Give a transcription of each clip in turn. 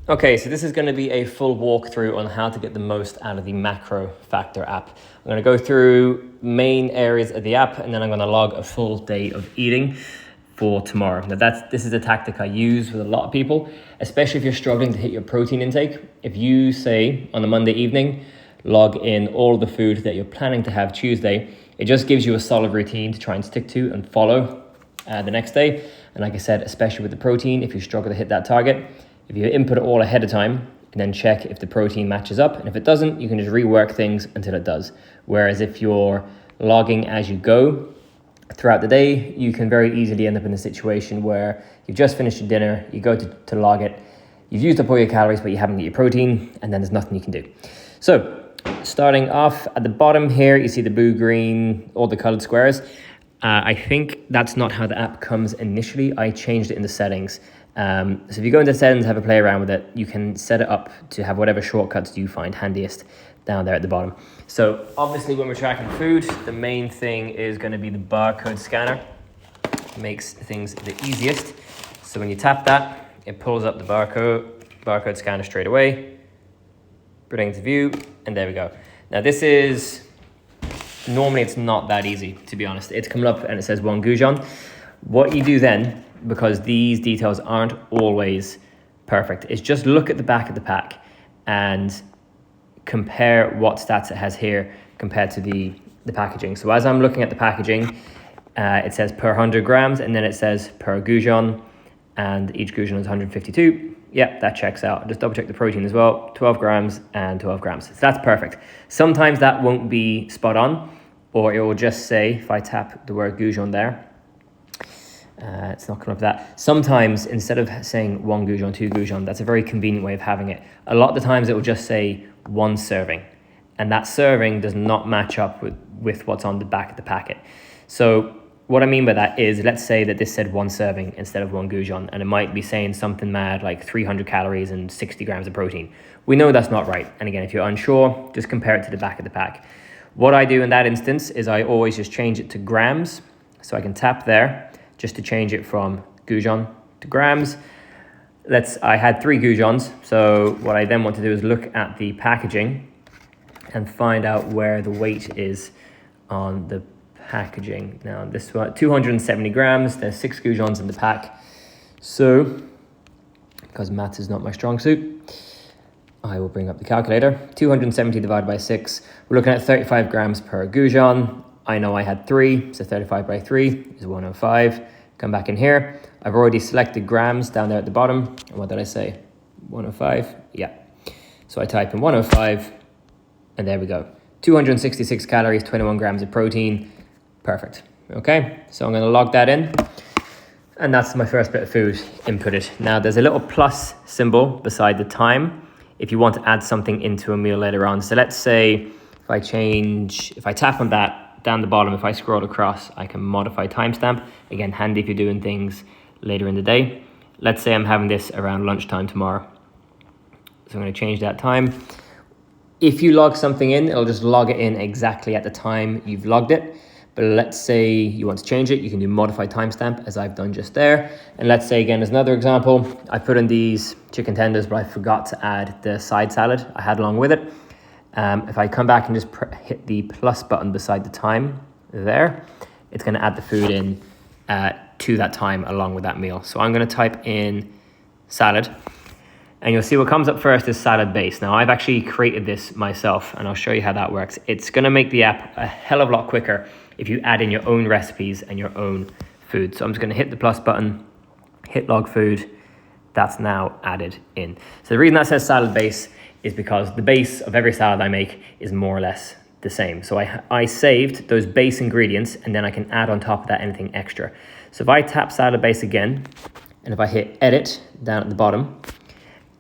Okay, so this is going to be a full walkthrough on how to get the most out of the Macro Factor app. I'm going to go through main areas of the app, and then I'm going to log a full day of eating for tomorrow. Now this is a tactic I use with a lot of people, especially if you're struggling to hit your protein intake. If you say on a Monday evening, log in all the food that you're planning to have Tuesday, it just gives you a solid routine to try and stick to and follow the next day. And like I said, especially with the protein, if you struggle to hit that target, if you input it all ahead of time and then check if the protein matches up, and if it doesn't, you can just rework things until it does. Whereas if you're logging as you go throughout the day, you can very easily end up in a situation where you've just finished your dinner, you go to log it, you've used up all your calories, but you haven't got your protein, and then there's nothing you can do. So starting off at the bottom here, you see the blue, green, all the colored squares. I think that's not how the app comes initially. I changed it in the settings. So if you go into settings, have a play around with it, you can set it up to have whatever shortcuts you find handiest down there at the bottom. So obviously when we're tracking food, the main thing is going to be the barcode scanner. It makes things the easiest. So when you tap that, it pulls up the barcode scanner straight away, brings view, and there we go. Now normally it's not that easy, to be honest. It's coming up and it says 1 goujon. What you do then, because these details aren't always perfect, is just look at the back of the pack and compare what stats it has here compared to the packaging. So as I'm looking at the packaging, it says per 100 grams, and then it says per goujon, and each goujon is 152. Yep, that checks out. Just double check the protein as well, 12 grams and 12 grams. So that's perfect. Sometimes that won't be spot on, or it will just say, if I tap the word goujon there, it's not coming up with that. Sometimes instead of saying 1 goujon, 2 goujon, that's a very convenient way of having it. A lot of the times it will just say 1 serving, and that serving does not match up with what's on the back of the packet. So what I mean by that is, let's say that this said 1 serving instead of 1 goujon, and it might be saying something mad like 300 calories and 60 grams of protein. We know that's not right. And again, if you're unsure, just compare it to the back of the pack. What I do in that instance is I always just change it to grams. So I can tap there just to change it from goujon to grams. I had 3 goujons. So what I then want to do is look at the packaging and find out where the weight is on the packaging. Now this one, 270 grams, there's 6 goujons in the pack. So, because maths is not my strong suit, I will bring up the calculator. 270 divided by 6, we're looking at 35 grams per goujon. I know I had 3, so 35 by 3 is 105. Come back in here. I've already selected grams down there at the bottom. And what did I say? 105? Yeah. So I type in 105, and there we go. 266 calories, 21 grams of protein. Perfect. Okay, so I'm going to log that in. And that's my first bit of food inputted. Now there's a little plus symbol beside the time if you want to add something into a meal later on. So let's say if I tap on that down the bottom, if I scroll across, I can modify timestamp. Again, handy if you're doing things later in the day. Let's say I'm having this around lunchtime tomorrow. So I'm going to change that time. If you log something in, it'll just log it in exactly at the time you've logged it. But let's say you want to change it, you can do modify timestamp as I've done just there. And let's say again, as another example, I put in these chicken tenders, but I forgot to add the side salad I had along with it. If I come back and just hit the plus button beside the time there, it's going to add the food in to that time along with that meal. So I'm going to type in salad, and you'll see what comes up first is salad base. Now I've actually created this myself, and I'll show you how that works. It's going to make the app a hell of a lot quicker if you add in your own recipes and your own food. So I'm just going to hit the plus button, hit log food. That's now added in. So the reason that says salad base is because the base of every salad I make is more or less the same. So I saved those base ingredients, and then I can add on top of that anything extra. So if I tap salad base again, and if I hit edit down at the bottom,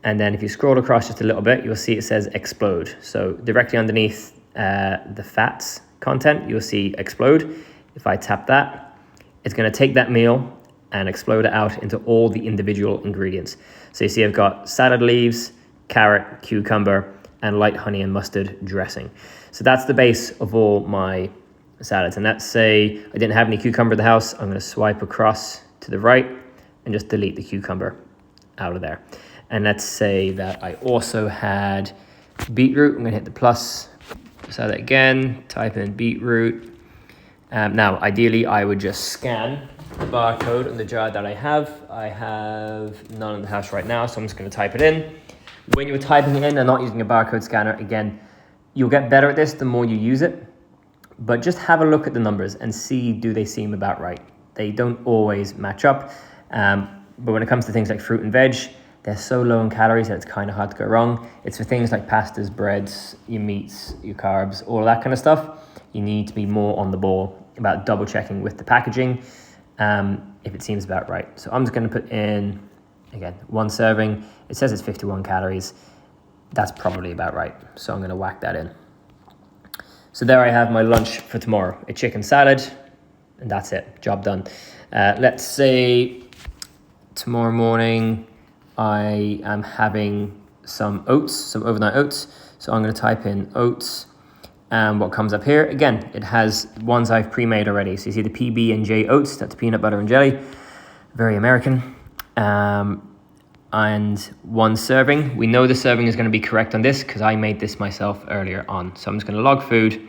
and then if you scroll across just a little bit, you'll see it says explode. So directly underneath the fats content, you'll see explode. If I tap that, it's going to take that meal and explode it out into all the individual ingredients. So you see I've got salad leaves, carrot, cucumber, and light honey and mustard dressing. So that's the base of all my salads. And let's say I didn't have any cucumber in the house. I'm going to swipe across to the right and just delete the cucumber out of there. And let's say that I also had beetroot. I'm going to hit the plus. So that again, type in beetroot. Now, ideally, I would just scan the barcode on the jar that I have. I have none in the house right now, so I'm just going to type it in. When you're typing it in and not using a barcode scanner, again, you'll get better at this the more you use it. But just have a look at the numbers and see, do they seem about right? They don't always match up. But when it comes to things like fruit and veg, they're so low in calories that it's kind of hard to go wrong. It's for things like pastas, breads, your meats, your carbs, all that kind of stuff. You need to be more on the ball about double checking with the packaging if it seems about right. So I'm just going to put in, again, 1 serving. It says it's 51 calories. That's probably about right. So I'm going to whack that in. So there I have my lunch for tomorrow, a chicken salad, and that's it, job done. Let's say tomorrow morning I am having some oats, some overnight oats. So I'm going to type in oats. And what comes up here, again, it has ones I've pre-made already. So you see the PB&J oats, that's peanut butter and jelly, very American. And 1 serving. We know the serving is going to be correct on this because I made this myself earlier on. So I'm just going to log food,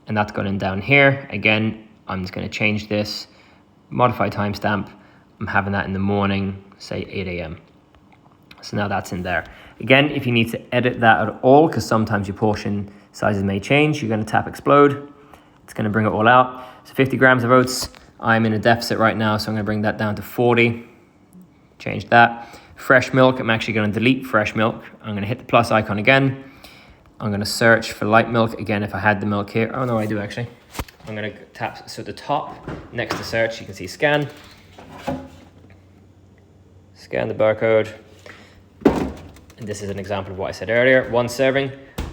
and that's going in down here. Again, I'm just going to change this, modify timestamp. I'm having that in the morning, say 8 a.m. So now that's in there. Again, if you need to edit that at all, because sometimes your portion sizes may change, you're going to tap explode. It's going to bring it all out. So 50 grams of oats. I'm in a deficit right now, so I'm going to bring that down to 40. Change that. Fresh milk, I'm actually going to delete fresh milk. I'm going to hit the plus icon again. I'm going to search for light milk. Again, if I had the milk here. Oh no, I do actually. I'm going to tap, so at the top, next to search, you can see scan. Scan the barcode. And this is an example of what I said earlier. 1 serving.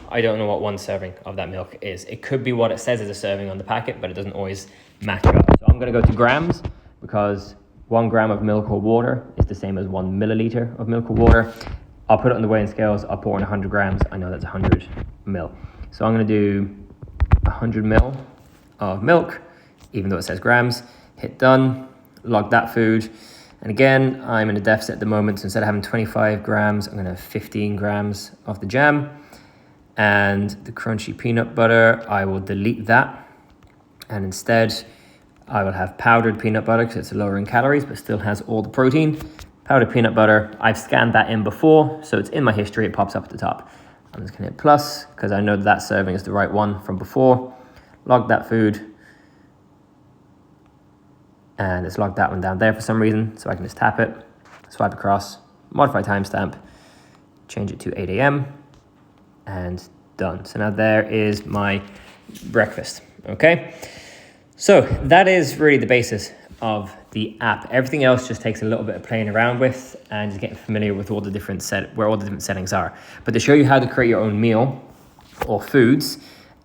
I don't know what 1 serving of that milk is. It could be what it says as a serving on the packet, but it doesn't always match up. So I'm going to go to grams because 1 gram of milk or water is the same as 1 milliliter of milk or water. I'll put it on the weighing scales. I'll pour in 100 grams. I know that's 100 mil. So I'm going to do 100 mil of milk, even though it says grams. Hit done. Log that food. And again, I'm in a deficit at the moment. So instead of having 25 grams, I'm going to have 15 grams of the jam. And the crunchy peanut butter, I will delete that. And instead, I will have powdered peanut butter because it's lower in calories, but still has all the protein. Powdered peanut butter, I've scanned that in before, so it's in my history, it pops up at the top. I'm just gonna hit plus because I know that serving is the right one from before. Log that food. And it's logged that one down there for some reason, so I can just tap it, swipe across, modify timestamp, change it to 8 a.m. and done. So now there is my breakfast, okay? So that is really the basis of the app. Everything else just takes a little bit of playing around with and just getting familiar with all the different where all the different settings are. But to show you how to create your own meal or foods,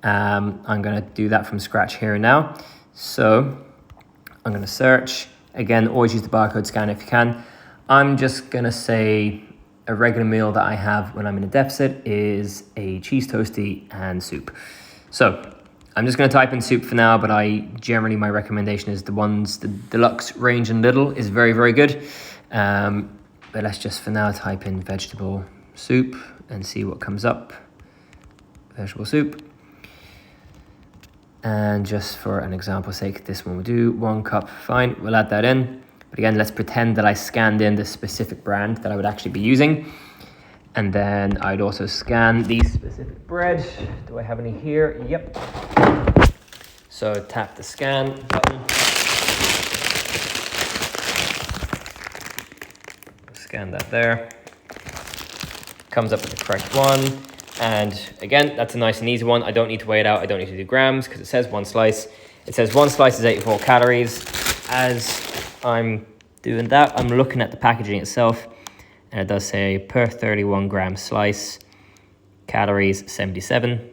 I'm gonna do that from scratch here and now. So I'm gonna search, again, always use the barcode scanner if you can. I'm just gonna say a regular meal that I have when I'm in a deficit is a cheese toastie and soup. So I'm just going to type in soup for now, but my recommendation is the deluxe range and little is very, very good. But let's just for now type in vegetable soup and see what comes up. Vegetable soup. And just for an example's sake, this one will do 1 cup, fine, we'll add that in. But again, let's pretend that I scanned in the specific brand that I would actually be using. And then I'd also scan the specific bread. Do I have any here? Yep. So tap the scan button. Scan that there. Comes up with the correct one. And again, that's a nice and easy one. I don't need to weigh it out. I don't need to do grams because it says 1 slice. It says 1 slice is 84 calories. As I'm doing that, I'm looking at the packaging itself. And it does say per 31 gram slice, calories 77.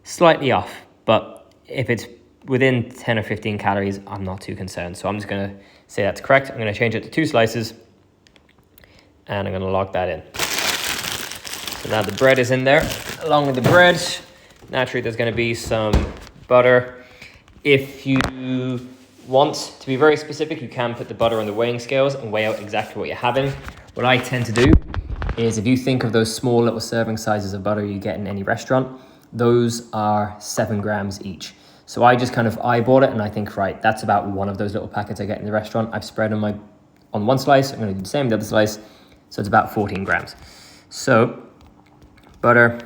Slightly off, but if it's within 10 or 15 calories, I'm not too concerned. So I'm just gonna say that's correct. I'm gonna change it to 2 slices and I'm gonna log that in. So now the bread is in there. Along with the bread, naturally there's gonna be some butter. If you want to be very specific, you can put the butter on the weighing scales and weigh out exactly what you're having. What I tend to do is if you think of those small little serving sizes of butter you get in any restaurant, those are 7 grams each. So I just kind of eyeball it and I think, right, that's about one of those little packets I get in the restaurant. I've spread on one slice, I'm gonna do the same with the other slice. So it's about 14 grams. So butter,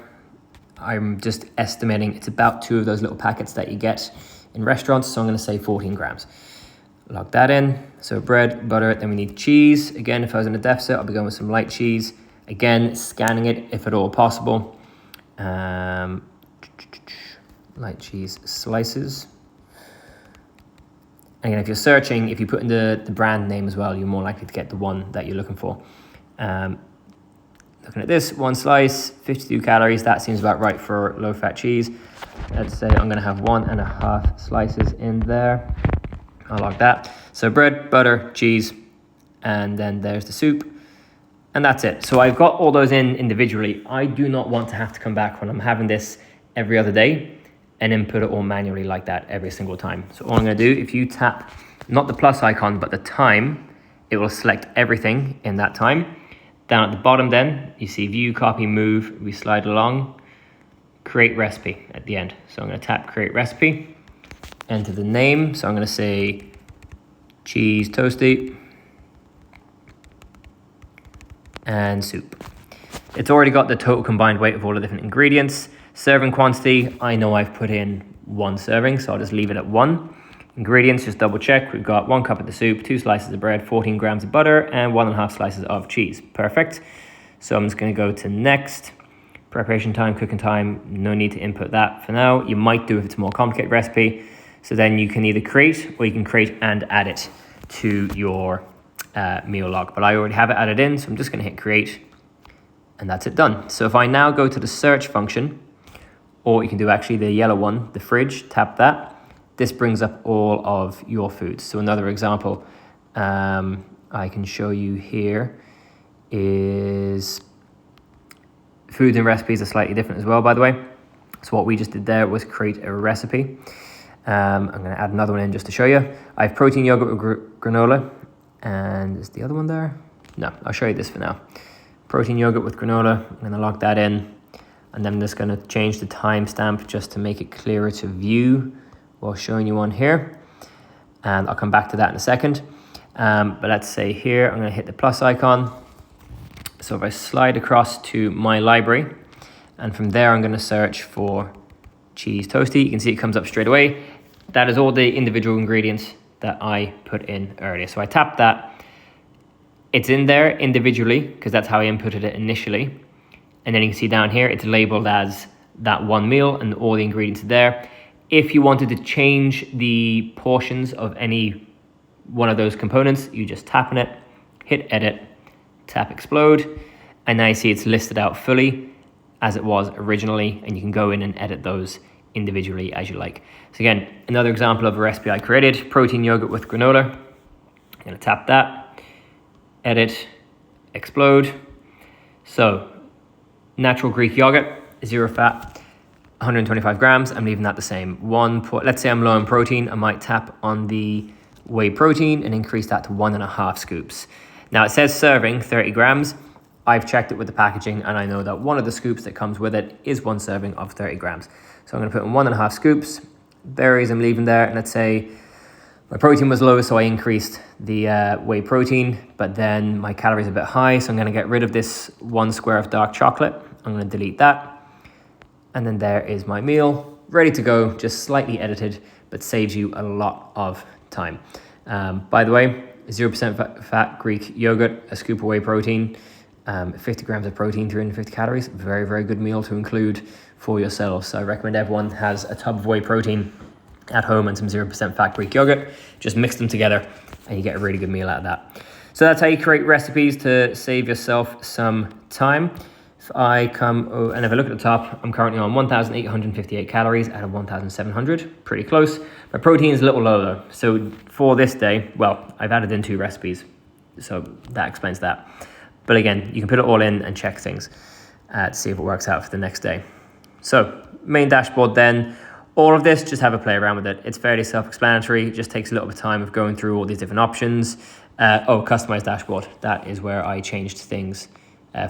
I'm just estimating it's about 2 of those little packets that you get in restaurants. So I'm gonna say 14 grams. Log that in. So bread, butter, then we need cheese. Again, if I was in a deficit, I'll be going with some light cheese. Again, scanning it if at all possible. Light cheese slices. Again, if you're searching, if you put in the brand name as well, you're more likely to get the one that you're looking for. Looking at this, 1 slice, 52 calories. That seems about right for low-fat cheese. Let's say I'm gonna have 1.5 slices in there. I'll log that. So bread, butter, cheese, and then there's the soup. And that's it. So I've got all those in individually. I do not want to have to come back when I'm having this every other day and input it all manually like that every single time. So all I'm gonna do, if you tap, not the plus icon, but the time, it will select everything in that time. Down at the bottom then, you see view, copy, move, we slide along, create recipe at the end. So I'm gonna tap create recipe, enter the name. So I'm gonna say cheese toasty and soup. It's already got the total combined weight of all the different ingredients. Serving quantity, I know I've put in 1 serving, so I'll just leave it at 1. Ingredients, just double check. We've got 1 cup of the soup, 2 slices of bread, 14 grams of butter, and 1.5 slices of cheese. Perfect. So I'm just gonna go to next. Preparation time, cooking time, no need to input that for now. You might do if it's a more complicated recipe. So then you can either create or you can create and add it to your meal log. But I already have it added in, so I'm just gonna hit create and that's it done. So if I now go to the search function, or you can do actually the yellow one, the fridge, tap that. This brings up all of your foods. So another example I can show you here is foods and recipes are slightly different as well, by the way. So what we just did there was create a recipe. I'm going to add another one in just to show you. I have protein yogurt with granola. And is the other one there? No, I'll show you this for now. Protein yogurt with granola. I'm going to log that in. And then I'm just going to change the timestamp just to make it clearer to view while showing you on here. And I'll come back to that in a second. But let's say here, I'm going to hit the plus icon. So if I slide across to my library, and from there, I'm going to search for cheese toasty. You can see it comes up straight away. That is all the individual ingredients that I put in earlier. So I tap that. It's in there individually because that's how I inputted it initially. And then you can see down here, it's labeled as that one meal and all the ingredients are there. If you wanted to change the portions of any one of those components, you just tap on it, hit edit, tap explode, and now you see it's listed out fully as it was originally, and you can go in and edit those individually as you like. So again, another example of a recipe I created, protein yogurt with granola. I'm gonna tap that, edit, explode. So natural Greek yogurt, 0 fat, 125 grams. I'm leaving that the same. Let's say I'm low in protein. I might tap on the whey protein and increase that to 1.5 scoops. Now it says serving 30 grams. I've checked it with the packaging and I know that one of the scoops that comes with it is 1 serving of 30 grams. So I'm gonna put in 1.5 scoops. Berries I'm leaving there. And let's say my protein was low, so I increased the whey protein, but then my calories are a bit high. So I'm gonna get rid of this 1 square of dark chocolate. I'm gonna delete that. And then there is my meal, ready to go, just slightly edited, but saves you a lot of time. By the way, 0% fat Greek yogurt, a scoop of whey protein, 50 grams of protein, 350 calories. Very, very good meal to include for yourself. So I recommend everyone has a tub of whey protein at home and some 0% fat Greek yogurt. Just mix them together and you get a really good meal out of that. So that's how you create recipes to save yourself some time. If I come, and if I look at the top, I'm currently on 1,858 calories out of 1,700, pretty close. My protein is a little lower though. So for this day, well, I've added in 2 recipes, so that explains that. But again, you can put it all in and check things to see if it works out for the next day. So main dashboard then, all of this, just have a play around with it. It's fairly self-explanatory. It just takes a little bit of time of going through all these different options. Customize dashboard. That is where I changed things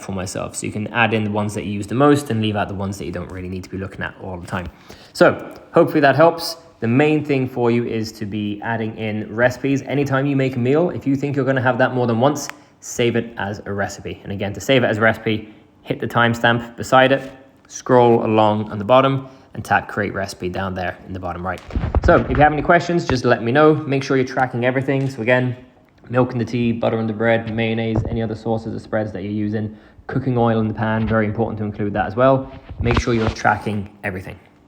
for myself. So you can add in the ones that you use the most and leave out the ones that you don't really need to be looking at all the time. So hopefully that helps. The main thing for you is to be adding in recipes. Anytime you make a meal, if you think you're going to have that more than once, save it as a recipe. And again, to save it as a recipe, hit the timestamp beside it, scroll along on the bottom, and tap create recipe down there in the bottom right. So if you have any questions, just let me know. Make sure you're tracking everything. So again, milk in the tea, butter in the bread, mayonnaise, any other sauces or spreads that you're using, cooking oil in the pan, very important to include that as well. Make sure you're tracking everything.